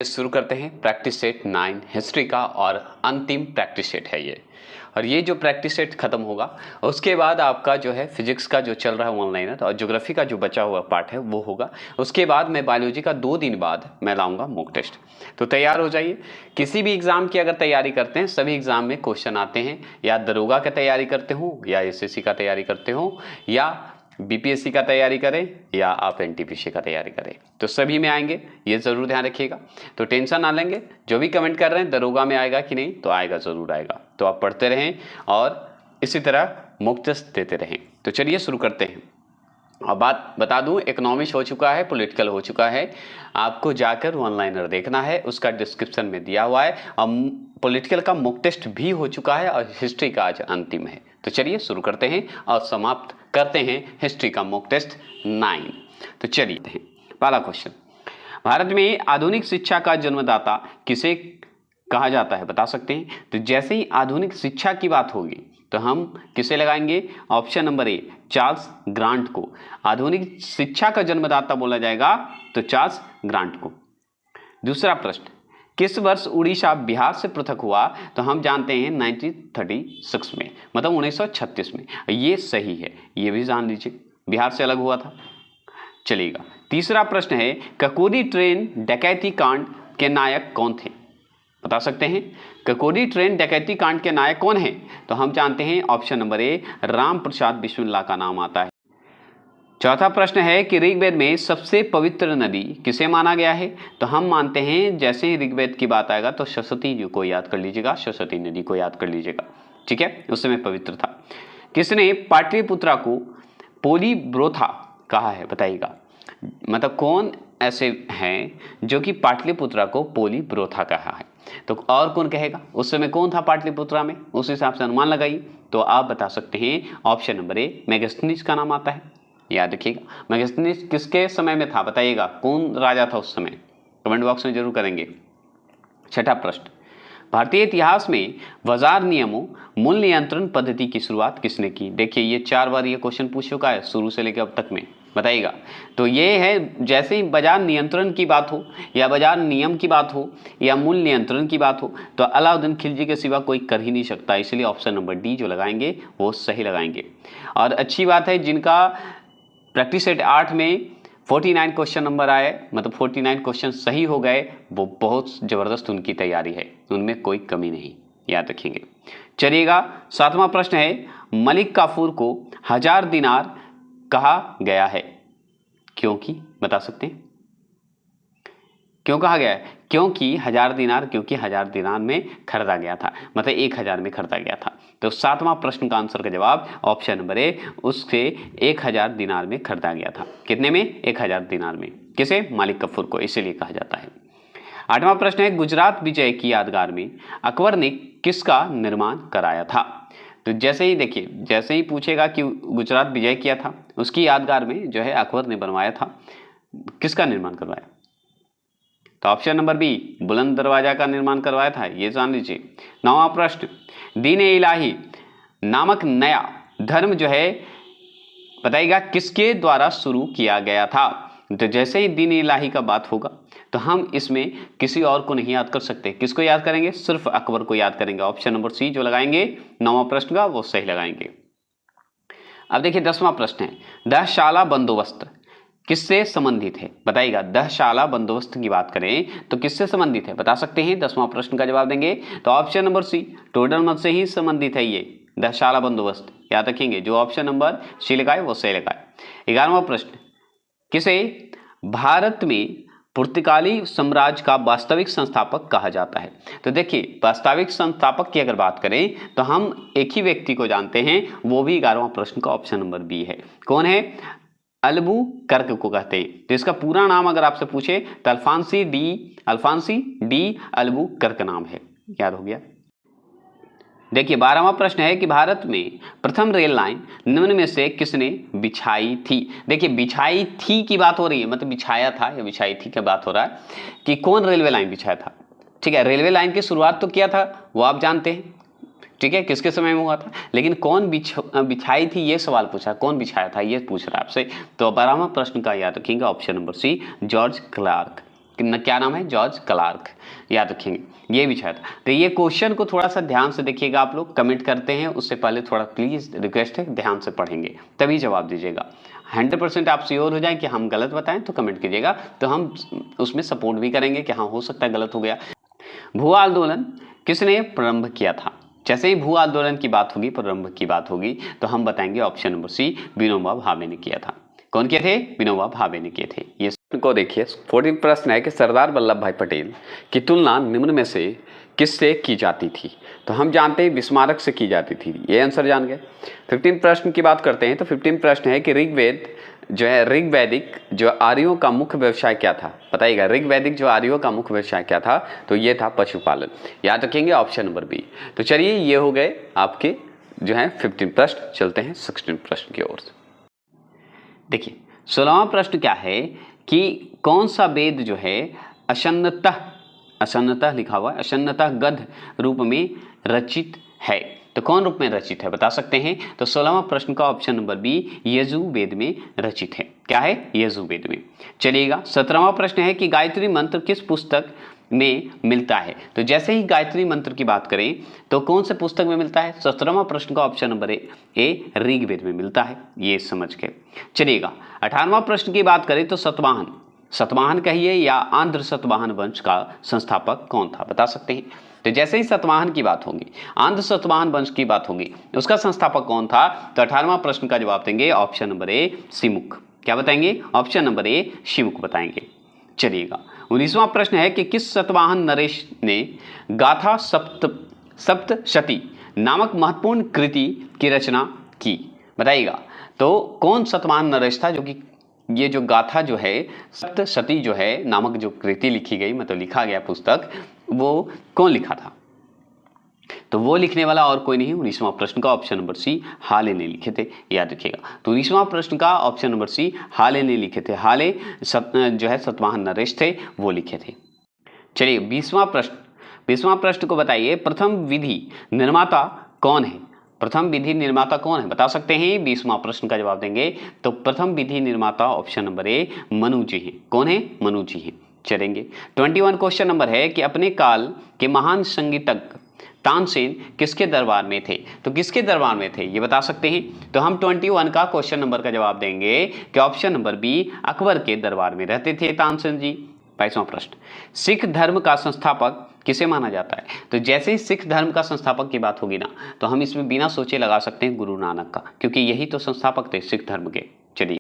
शुरू करते हैं प्रैक्टिस सेट 9 हिस्ट्री का और अंतिम प्रैक्टिस सेट है ये। और ये जो प्रैक्टिस सेट खत्म होगा उसके बाद आपका जो है फिजिक्स का जो चल रहा है ऑनलाइन है और ज्योग्राफी का जो बचा हुआ पार्ट है वो होगा। उसके बाद मैं बायोलॉजी का 2 दिन बाद मैं लाऊंगा मॉक टेस्ट। तो तैयार हो जाइए। किसी भी एग्जाम की अगर तैयारी करते हैं सभी एग्जाम में क्वेश्चन आते हैं, या दरोगा की तैयारी करते हो या एसएससी का तैयारी करते हो या बीपीएससी का तैयारी करें या आप एनटीपीसी का तैयारी करें, तो सभी में आएंगे, ये ज़रूर ध्यान रखिएगा। तो टेंशन ना लेंगे। जो भी कमेंट कर रहे हैं दरोगा में आएगा कि नहीं, तो आएगा, ज़रूर आएगा। तो आप पढ़ते रहें और इसी तरह मॉक टेस्ट देते रहें। तो चलिए शुरू करते हैं। और बात बता दूं, इकोनॉमिक्स हो चुका है, पॉलिटिकल हो चुका है, आपको जाकर ऑनलाइनर देखना है, उसका डिस्क्रिप्शन में दिया हुआ है। और पॉलिटिकल का मॉक टेस्ट भी हो चुका है और हिस्ट्री का आज अंतिम है। तो चलिए शुरू करते हैं और समाप्त करते हैं हिस्ट्री का मॉक टेस्ट 9। तो चलिए पहला क्वेश्चन, भारत में आधुनिक शिक्षा का जन्मदाता किसे कहा जाता है, बता सकते हैं? तो जैसे ही आधुनिक शिक्षा की बात होगी तो हम किसे लगाएंगे? ऑप्शन नंबर ए, चार्ल्स ग्रांट को आधुनिक शिक्षा का जन्मदाता बोला जाएगा, तो चार्ल्स ग्रांट को। दूसरा प्रश्न, किस वर्ष उड़ीसा बिहार से पृथक हुआ? तो हम जानते हैं 1936 में, मतलब 1936 में। ये सही है, ये भी जान लीजिए, बिहार से अलग हुआ था। चलिएगा, तीसरा प्रश्न है, ककोरी ट्रेन डकैती कांड के नायक कौन थे, बता सकते हैं? ककोरी ट्रेन डकैती कांड के नायक कौन है? तो हम जानते हैं ऑप्शन नंबर ए, राम प्रसाद बिस्मिल्लाह का नाम आता है। चौथा प्रश्न है कि ऋग्वेद में सबसे पवित्र नदी किसे माना गया है? तो हम मानते हैं जैसे ही ऋग्वेद की बात आएगा तो सरस्वती जी को याद कर लीजिएगा, सरस्वती नदी को याद कर लीजिएगा, ठीक है, उस समय पवित्र था। किसने पाटलिपुत्रा को पोलीब्रोथा कहा है, बताइएगा? मतलब कौन ऐसे हैं जो कि पाटलिपुत्रा को पोलीब्रोथा कहा है? तो और कौन कहेगा? उस समय कौन था पाटलिपुत्रा में, उस हिसाब से अनुमान लगाइए। तो आप बता सकते हैं ऑप्शन नंबर ए, मेगास्थनीज का नाम आता है, याद रखिएगा। मेगास्थनीज किसके समय में था, बताइएगा? कौन राजा था उस समय, कमेंट बॉक्स में जरूर करेंगे। छठा प्रश्न, भारतीय इतिहास में बाजार नियमों मूल्य नियंत्रण पद्धति की शुरुआत किसने की? देखिए ये 4 बार ये क्वेश्चन पूछ चुका है शुरू से लेकर अब तक में, बताइएगा? तो ये है, जैसे ही बाजार नियंत्रण की बात हो या बाजार नियम की बात हो या मूल्य नियंत्रण की बात हो तो अलाउद्दीन खिलजी के सिवा कोई कर ही नहीं सकता, इसलिए ऑप्शन नंबर डी जो लगाएंगे वो सही लगाएंगे। और अच्छी बात है, जिनका प्रैक्टिस सेट 8 में 49 क्वेश्चन नंबर आए, मतलब 49 क्वेश्चन सही हो गए, वो बहुत ज़बरदस्त उनकी तैयारी है, उनमें कोई कमी नहीं, याद रखेंगे। चलिएगा, 7वां प्रश्न है, मलिक काफूर को 1000 दिनार कहा गया है क्योंकि, बता सकते हैं क्यों कहा गया है? क्योंकि 1000 दिनार, क्योंकि 1000 दिनार में खरीदा गया था, मतलब 1000 में खरीदा गया था। तो 7वां प्रश्न का आंसर का जवाब ऑप्शन नंबर ए, उससे 1000 दिनार में खरीदा गया था। कितने में? 1000 दिनार में। किसे? मालिक काफूर को, इसीलिए कहा जाता है। 8वां प्रश्न है, गुजरात विजय की यादगार में अकबर ने किसका निर्माण कराया था? तो जैसे ही देखिए, जैसे ही पूछेगा कि गुजरात विजय किया था, उसकी यादगार में जो है अकबर ने बनवाया था, किसका निर्माण करवाया? तो ऑप्शन नंबर बी, बुलंद दरवाजा का निर्माण करवाया था, ये जान लीजिए। 9वां प्रश्न, दीन ए इलाही नामक नया धर्म जो है, बताइएगा किसके द्वारा शुरू किया गया था? तो जैसे ही दीन ए इलाही का बात होगा तो हम इसमें किसी और को नहीं याद कर सकते, किसको याद करेंगे? सिर्फ अकबर को याद करेंगे। ऑप्शन नंबर सी जो लगाएंगे 9वां प्रश्न का, वो सही लगाएंगे। अब देखिए 10वां प्रश्न है, दहशाला बंदोबस्त किससे संबंधित है? बताइएगा, दहशाला बंदोबस्त की बात करें तो किससे संबंधित है, बता सकते हैं? 10वां प्रश्न का जवाब देंगे तो ऑप्शन नंबर सी, टोडरमल से ही संबंधित है ये दहशाला बंदोबस्त, याद रखेंगे। जो ऑप्शन नंबर सी लगाए वो सही लगाए। 11वां प्रश्न, किसे भारत में पुर्तगाली साम्राज्य का वास्तविक संस्थापक कहा जाता है? तो देखिए, वास्तविक संस्थापक की अगर बात करें तो हम एक ही व्यक्ति को जानते हैं, वो भी 11वां प्रश्न का ऑप्शन नंबर बी है। कौन है? अल्बुकर्क को कहते हैं। तो इसका पूरा नाम अगर आपसे पूछे तो अल्फांसी डी अल्बुकर्क नाम है, याद हो गया। देखिए 12वां प्रश्न है कि भारत में प्रथम रेल लाइन निम्न में से किसने बिछाई थी? देखिए बिछाई थी की बात हो रही है, मतलब बिछाया था या बिछाई थी की बात हो रहा है कि कौन रेलवे लाइन बिछाया था, ठीक है। रेलवे लाइन की शुरुआत तो किया था वो आप जानते हैं, ठीक है, किसके समय में हुआ था, लेकिन कौन बिछाई थी ये सवाल पूछा, कौन बिछाया था ये पूछ रहा है आपसे। तो 12वां प्रश्न का याद रखिएगा option number C, George Clark, क्या नाम है, जॉर्ज क्लार्क, याद रखेंगे, ये भी छाया था। तो ये क्वेश्चन को थोड़ा सा ध्यान से देखिएगा, आप लोग कमेंट करते हैं उससे पहले थोड़ा प्लीज रिक्वेस्ट है ध्यान से पढ़ेंगे तभी जवाब दीजिएगा। 100% आप श्योर हो जाए कि हम गलत बताएं तो कमेंट कीजिएगा, तो हम उसमें सपोर्ट भी करेंगे कि हाँ हो सकता है गलत हो गया। भू आंदोलन किसने प्रारंभ किया था? जैसे ही भू आंदोलन की बात होगी, प्रारंभ की बात होगी, तो हम बताएंगे ऑप्शन नंबर सी, विनोबा भावे ने किया था। कौन किए थे? विनोबा भावे ने किए थे। ये को देखिए 14 प्रश्न है कि सरदार वल्लभ भाई पटेल की तुलना निम्न में से किससे की जाती थी? तो हम जानते हैं बिस्मारक से की जाती थी, ये आंसर जान गए। 15 प्रश्न की बात करते हैं तो 15 प्रश्न है कि ऋग्वेद जो है, ऋग्वैदिक जो आर्यों का मुख्य व्यवसाय क्या था? बताइएगा, ऋग्वैदिक जो आर्यों का मुख्य व्यवसाय क्या था? तो ये था पशुपालन, याद रखेंगे ऑप्शन नंबर बी। तो चलिए ये हो गए आपके जो है 15 प्रश्न। चलते हैं 16 प्रश्न की ओर। देखिए 16वां प्रश्न क्या है कि कौन सा वेद जो है असन्नतः लिखा हुआ है, असन्नतः गद्य रूप में रचित है? तो कौन रूप में रचित है बता सकते हैं? तो 16वां प्रश्न का ऑप्शन नंबर बी, यजुर्वेद में रचित है। क्या है? यजुर्वेद में। चलिएगा 17वां प्रश्न है कि गायत्री मंत्र किस पुस्तक में मिलता है? तो जैसे ही गायत्री मंत्र की बात करें तो कौन से पुस्तक में मिलता है? 17वां प्रश्न का ऑप्शन नंबर ए, ऋग्वेद में मिलता है, ये समझ के। चलिएगा 18वां प्रश्न की बात करें तो सतवाहन कहिए या आंध्र सतवाहन वंश का संस्थापक कौन था? बता सकते हैं? तो जैसे ही सतवाहन की बात होगी, आंध्र सतवाहन वंश की बात होगी, उसका संस्थापक कौन था? तो 18वां प्रश्न का जवाब देंगे ऑप्शन नंबर ए, शिमुख। क्या बताएंगे? ऑप्शन नंबर ए, शिमुख बताएंगे। चलिएगा 19वां प्रश्न है कि किस सतवाहन नरेश ने गाथा सप्तशती नामक महत्वपूर्ण कृति की रचना की? बताइएगा, तो कौन सतवाहन नरेश था जो कि ये जो गाथा जो है, सप्तशती जो है नामक जो कृति लिखी गई, मतलब लिखा गया पुस्तक, वो कौन लिखा था? तो वो लिखने वाला और कोई नहीं, 19वां प्रश्न का ऑप्शन नंबर सी, हाले ने लिखे थे, याद रखिएगा। तो 19वां प्रश्न का ऑप्शन नंबर सी, हाले ने लिखे थे। हाले जो है सतवाहन नरेश थे, वो लिखे थे। चलिए 20वां प्रश्न को बताइए, प्रथम विधि निर्माता कौन है? प्रथम विधि निर्माता कौन है बता सकते हैं? 20वां प्रश्न का जवाब देंगे तो प्रथम विधि निर्माता ऑप्शन नंबर ए, मनु जी हैं। कौन है? मनु जी हैं। चलेंगे 21 क्वेश्चन नंबर है कि अपने काल के महान संगीतज्ञ तानसेन किसके दरबार में थे? तो किसके दरबार में थे ये बता सकते हैं? तो हम 21 का क्वेश्चन नंबर का जवाब देंगे कि ऑप्शन नंबर बी, अकबर के दरबार में रहते थे तानसेन जी। 22वां प्रश्न, सिख धर्म का संस्थापक किसे माना जाता है? तो जैसे ही सिख धर्म का संस्थापक की बात होगी ना, तो हम इसमें बिना सोचे लगा सकते हैं गुरु नानक का, क्योंकि यही तो संस्थापक थे सिख धर्म के। चलिए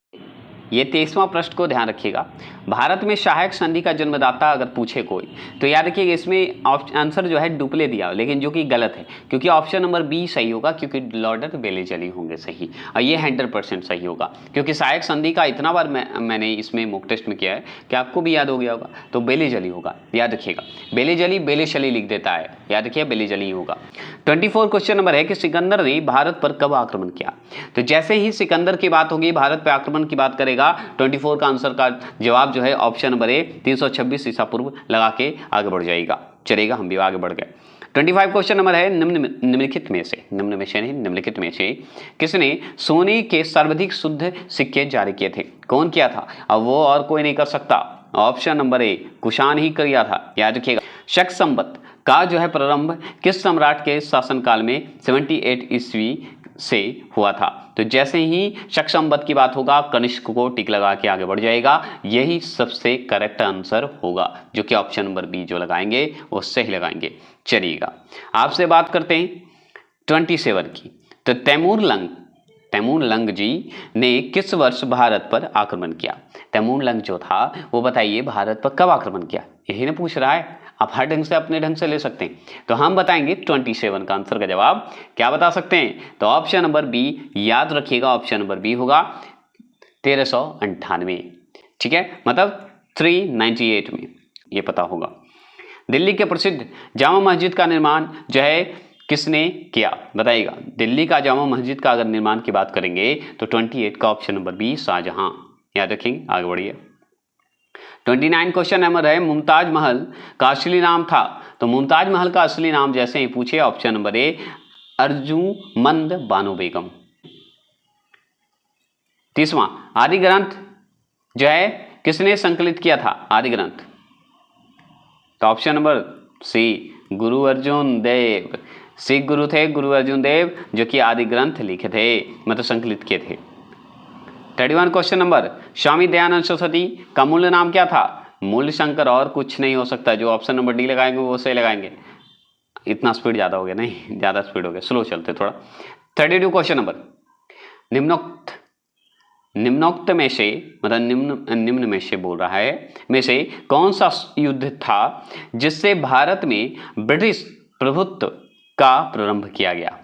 ये 23वां प्रश्न को ध्यान रखिएगा, भारत में सहायक संधि का जन्मदाता अगर पूछे कोई, तो याद रखिएगा इसमें आंसर जो है डुप्ले दिया, लेकिन जो कि गलत है, क्योंकि ऑप्शन नंबर बी सही होगा, क्योंकि लॉर्ड बेलेजली होंगे सही, और ये 100% सही होगा, क्योंकि सहायक संधि का इतना बार मैंने इसमें मॉक टेस्ट में किया है कि आपको भी याद हो गया होगा। तो बेलेजली होगा, याद रखिएगा, बेलेजली बेलेशली लिख देता है, याद रखिए बेलेजली होगा। 24 क्वेश्चन नंबर है कि सिकंदर ने भारत पर कब आक्रमण किया? तो जैसे ही सिकंदर की बात होगी, भारत पर आक्रमण की बात करेगा, 24 का आंसर का जवाब जो है ऑप्शन नंबर ए, 326 ईसा पूर्व लगा के आगे बढ़ जाएगा। चलेगा, हम भी आगे बढ़ गए। 25 क्वेश्चन नंबर है, निम्नलिखित में से किसने सोने के सर्वाधिक शुद्ध सिक्के जारी किए थे? कौन किया था? अब वो और कोई नहीं कर सकता, ऑप्शन नंबर ए, कुषाण ही किया था, याद रखिएगा। शक संवत का जो है प्रारंभ किस सम्राट के शासनकाल में 78 ईस्वी से हुआ था? तो जैसे ही शक संवत की बात होगा, कनिष्क को टिक लगा के आगे बढ़ जाएगा, यही सबसे करेक्ट आंसर होगा, जो कि ऑप्शन नंबर बी जो लगाएंगे वो सही लगाएंगे। चलिएगा आपसे बात करते हैं 27 की। तो तैमूर-लंग जी ने किस वर्ष भारत पर आक्रमण किया? तैमूर-लंग जो था वो बताइए भारत पर कब आक्रमण किया, यही ना पूछ रहा है। आप हर ढंग से अपने ढंग से ले सकते हैं, तो हम बताएंगे 27 का आंसर का जवाब। क्या बता सकते हैं? तो ऑप्शन नंबर बी, याद रखिएगा ऑप्शन नंबर बी होगा 1398, ठीक है, मतलब 398 में, ये पता होगा। दिल्ली के प्रसिद्ध जामा मस्जिद का निर्माण जो है किसने किया? बताइएगा, दिल्ली का जामा मस्जिद का अगर निर्माण की बात करेंगे तो 28 का ऑप्शन नंबर बी, शाहजहां, याद रखेंगे, आगे बढ़िए। 29 क्वेश्चन नंबर है, मुमताज महल का असली नाम था? तो मुमताज महल का असली नाम जैसे ही पूछे, option number A, Arjumand Bano Begum. 30वां, आदि ग्रंथ जो है किसने संकलित किया था? आदि ग्रंथ तो ऑप्शन नंबर सी गुरु अर्जुन देव। सिख गुरु थे गुरु अर्जुन देव, जो कि आदि ग्रंथ लिखे थे, मतलब संकलित किए थे। 31 क्वेश्चन नंबर, स्वामी दयानंद सरस्वती का मूल नाम क्या था? मूल शंकर, और कुछ नहीं हो सकता। जो ऑप्शन नंबर डी लगाएंगे वो सही लगाएंगे। इतना स्पीड ज़्यादा हो गया, नहीं ज़्यादा स्पीड हो गया, स्लो चलते थोड़ा। 32 क्वेश्चन नंबर, निम्नोक्त में से, मतलब निम्न में से बोल रहा है, में से कौन सा युद्ध था जिससे भारत में ब्रिटिश प्रभुत्व का प्रारंभ किया गया?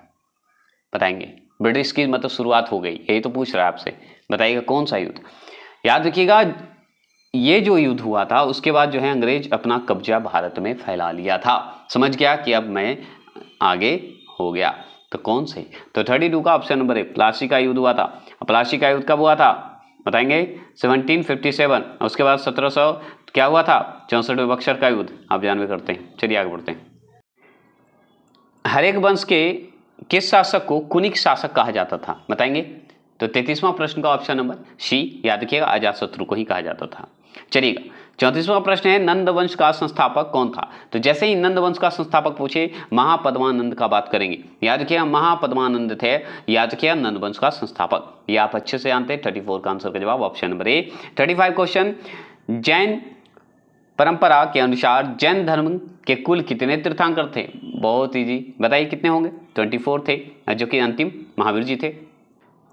बताएंगे। ब्रिटिश की मतलब शुरुआत हो गई, यही तो पूछ रहा है आपसे। बताइएगा कौन सा युद्ध। याद रखिएगा, ये जो युद्ध हुआ था उसके बाद जो है अंग्रेज अपना कब्जा भारत में फैला लिया था। समझ गया कि अब मैं आगे हो गया। तो कौन से? तो 32 का ऑप्शन नंबर ए, प्लासी का युद्ध हुआ था। प्लासी का युद्ध कब हुआ था? बताएंगे 1757। उसके बाद 1700 क्या हुआ था? 64वें बक्सर का युद्ध। आप जानवे करते हैं। चलिए आगे बढ़ते हैं। हरेक वंश के किस शासक को कुनिक शासक कहा जाता था? बताएंगे। तो 33वां प्रश्न का ऑप्शन नंबर सी, याद रखिएगा, अजातशत्रु को ही कहा जाता था। चलिएगा, 34वां प्रश्न है, नंद वंश का संस्थापक कौन था? तो जैसे ही नंद वंश का संस्थापक पूछे, महापद्मानंद का बात करेंगे। याद रखिएगा, महापद्मानंद थे, याद रखिएगा, नंद वंश का संस्थापक। ये आप अच्छे से जानते हैं। 34 का आंसर का जवाब ऑप्शन नंबर ए। 35 क्वेश्चन, जैन परंपरा के अनुसार जैन धर्म के कुल कितने तीर्थंकर थे? बहुत इजी, बताइए कितने होंगे? 24 थे, जो कि अंतिम महावीर जी थे।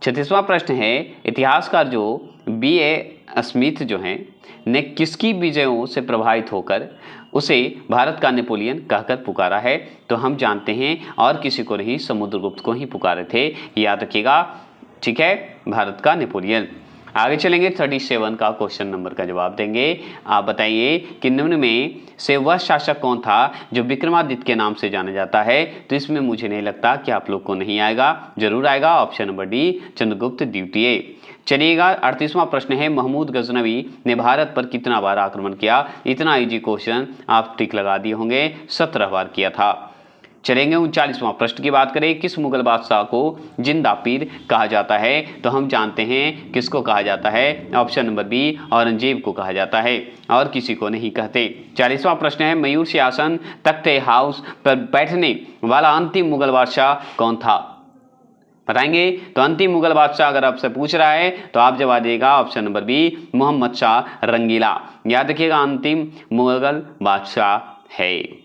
36वां प्रश्न है, इतिहासकार जो B.A. स्मिथ जो हैं ने किसकी विजयों से प्रभावित होकर उसे भारत का नेपोलियन कहकर पुकारा है? तो हम जानते हैं, और किसी को नहीं, समुद्रगुप्त को ही पुकारे थे। याद रखिएगा, ठीक है, भारत का नेपोलियन। आगे चलेंगे, 37 का क्वेश्चन नंबर का जवाब देंगे। आप बताइए कि निम्न में से वह शासक कौन था जो विक्रमादित्य के नाम से जाना जाता है? तो इसमें मुझे नहीं लगता कि आप लोग को नहीं आएगा, जरूर आएगा। ऑप्शन नंबर डी, चंद्रगुप्त द्वितीय। चलिएगा, 38वां प्रश्न है, महमूद गजनवी ने भारत पर कितना बार आक्रमण किया? इतना इजी क्वेश्चन आप टिक लगा दिए होंगे, 17 बार किया था। चलेंगे 39वां प्रश्न की बात करें, किस मुगल बादशाह को जिंदा पीर कहा जाता है? तो हम जानते हैं किसको कहा जाता है। ऑप्शन नंबर बी, औरंगजेब को कहा जाता है, और किसी को नहीं कहते। 40वां प्रश्न है, मयूर सिंहासन तख्ते हाउस पर बैठने वाला अंतिम मुगल बादशाह कौन था? बताएंगे। तो अंतिम मुगल बादशाह अगर आपसे पूछ रहा है तो आप जवाब देगा option number B, Mohammad Shah Rangila. याद रखिएगा, अंतिम मुगल बादशाह है।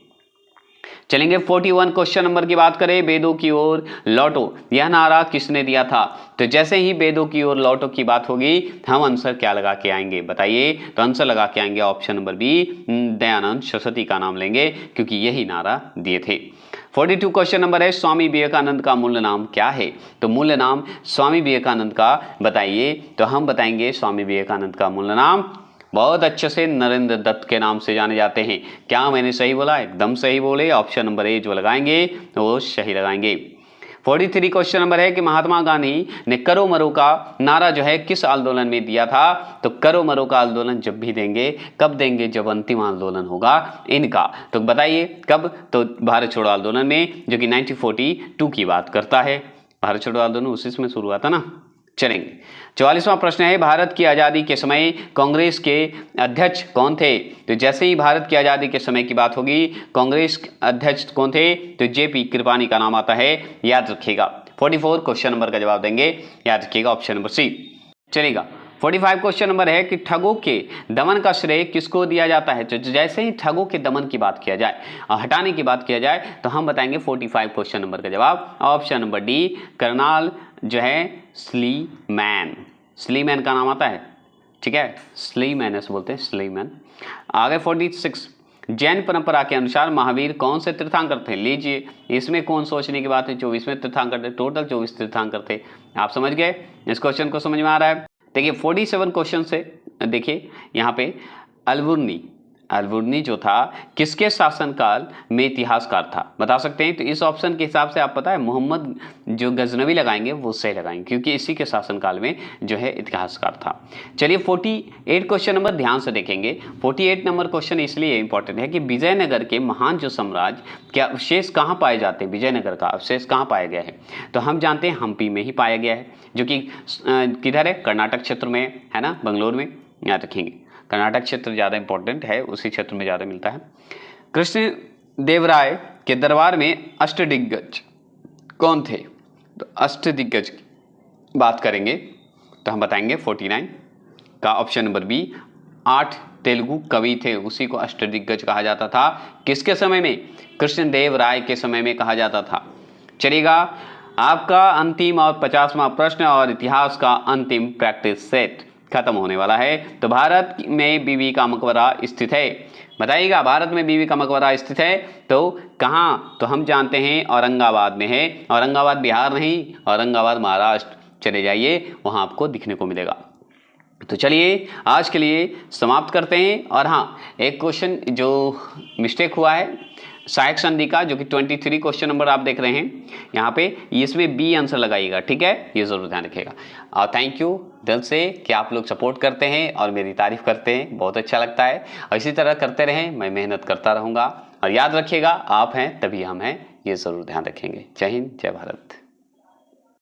चलेंगे 41 क्वेश्चन नंबर की बात करें, वेदों की ओर लौटो, यह नारा किसने दिया था? तो जैसे ही वेदों की ओर लौटो की बात होगी, हम आंसर क्या लगा के आएंगे? बताइए। तो आंसर लगा के आएंगे option number B, Dayanand Saraswati का नाम लेंगे, क्योंकि यही नारा दिए थे। 42 क्वेश्चन नंबर है, स्वामी विवेकानंद का मूल नाम क्या है? तो मूल नाम स्वामी विवेकानंद का बताइए। तो हम बताएंगे स्वामी विवेकानंद का मूल नाम बहुत अच्छे से नरेंद्र दत्त के नाम से जाने जाते हैं। क्या मैंने सही बोला? एकदम सही बोले। ऑप्शन नंबर ए जो लगाएंगे वो सही लगाएंगे। 43 क्वेश्चन नंबर है कि महात्मा गांधी ने करो मरो का नारा जो है किस आंदोलन में दिया था? तो करो मरो का आंदोलन जब भी देंगे, कब देंगे? जब अंतिम आंदोलन होगा इनका। तो बताइए कब? तो भारत छोड़ो आंदोलन में, जो कि 1942 की बात करता है। भारत छोड़ो आंदोलन उसी में शुरू हुआ था ना। चलेंगे, 44वां प्रश्न है, भारत की आज़ादी के समय कांग्रेस के अध्यक्ष कौन थे? तो जैसे ही भारत की आज़ादी के समय की बात होगी, कांग्रेस अध्यक्ष कौन थे? तो जेपी कृपलानी का नाम आता है, याद रखिएगा। 44 क्वेश्चन नंबर का जवाब देंगे, याद रखिएगा ऑप्शन नंबर सी। चलेगा, 45 क्वेश्चन नंबर है कि ठगों के दमन का श्रेय किसको दिया जाता है? तो जैसे ही ठगों के दमन की बात किया जाए और हटाने की बात किया जाए, तो हम बताएंगे 45 क्वेश्चन नंबर का जवाब ऑप्शन नंबर डी, कर्नाल जो है स्लीमैन। स्लीमैन का नाम आता है, ठीक है, स्लीमैन ऐसे बोलते हैं, स्लीमैन। आगे 46, जैन परंपरा के अनुसार महावीर कौन से तीर्थंकर थे? लीजिए, इसमें कौन सोचने की बात है, 24वें तीर्थंकर थे, टोटल 24 तीर्थंकर थे। आप समझ गए? इस क्वेश्चन को समझ में आ रहा है? देखिए 47 क्वेश्चन से देखिए यहाँ पे अलबुर्नी जो था किसके शासनकाल में इतिहासकार था? बता सकते हैं? तो इस ऑप्शन के हिसाब से आप पता है मोहम्मद जो गजनवी लगाएंगे वो सही लगाएंगे, क्योंकि इसी के शासनकाल में जो है इतिहासकार था। चलिए 48 क्वेश्चन नंबर ध्यान से देखेंगे। 48 नंबर क्वेश्चन इसलिए इंपॉर्टेंट है कि विजयनगर के महान जो साम्राज्य के अवशेष कहाँ पाए जाते हैं? विजयनगर का अवशेष कहाँ पाया गया है? तो हम जानते हैं हम्पी में ही पाया गया है, जो कि किधर है? कर्नाटक क्षेत्र में है ना, बंगलोर में। याद रखेंगे, कर्नाटक क्षेत्र ज़्यादा इंपॉर्टेंट है, उसी क्षेत्र में ज़्यादा मिलता है। कृष्ण देव राय के दरबार में अष्टदिग्गज कौन थे? तो अष्टदिग्गज की बात करेंगे तो हम बताएंगे 49 का ऑप्शन नंबर बी। 8 तेलुगु कवि थे, उसी को अष्टदिग्गज कहा जाता था। किसके समय में? कृष्णदेव राय के समय में कहा जाता था। चलिएगा, आपका अंतिम और 50वां प्रश्न और इतिहास का अंतिम प्रैक्टिस सेट खत्म होने वाला है। तो भारत में बीबी का मकबरा स्थित है, बताइएगा भारत में बीबी का मकबरा स्थित है तो कहाँ? तो हम जानते हैं औरंगाबाद में है। औरंगाबाद बिहार नहीं, औरंगाबाद महाराष्ट्र। चले जाइए, वहाँ आपको दिखने को मिलेगा। तो चलिए आज के लिए समाप्त करते हैं। और हाँ, एक क्वेश्चन जो मिस्टेक हुआ है सहायक संधि का, जो कि 23 क्वेश्चन नंबर आप देख रहे हैं यहाँ पे, इसमें बी आंसर लगाइएगा, ठीक है? ये ज़रूर ध्यान रखिएगा। और थैंक यू दिल से कि आप लोग सपोर्ट करते हैं और मेरी तारीफ़ करते हैं, बहुत अच्छा लगता है। और इसी तरह करते रहें, मैं मेहनत करता रहूँगा। और याद रखिएगा, आप हैं तभी हम हैं, ये ज़रूर ध्यान रखेंगे। जय हिंद, जय भारत।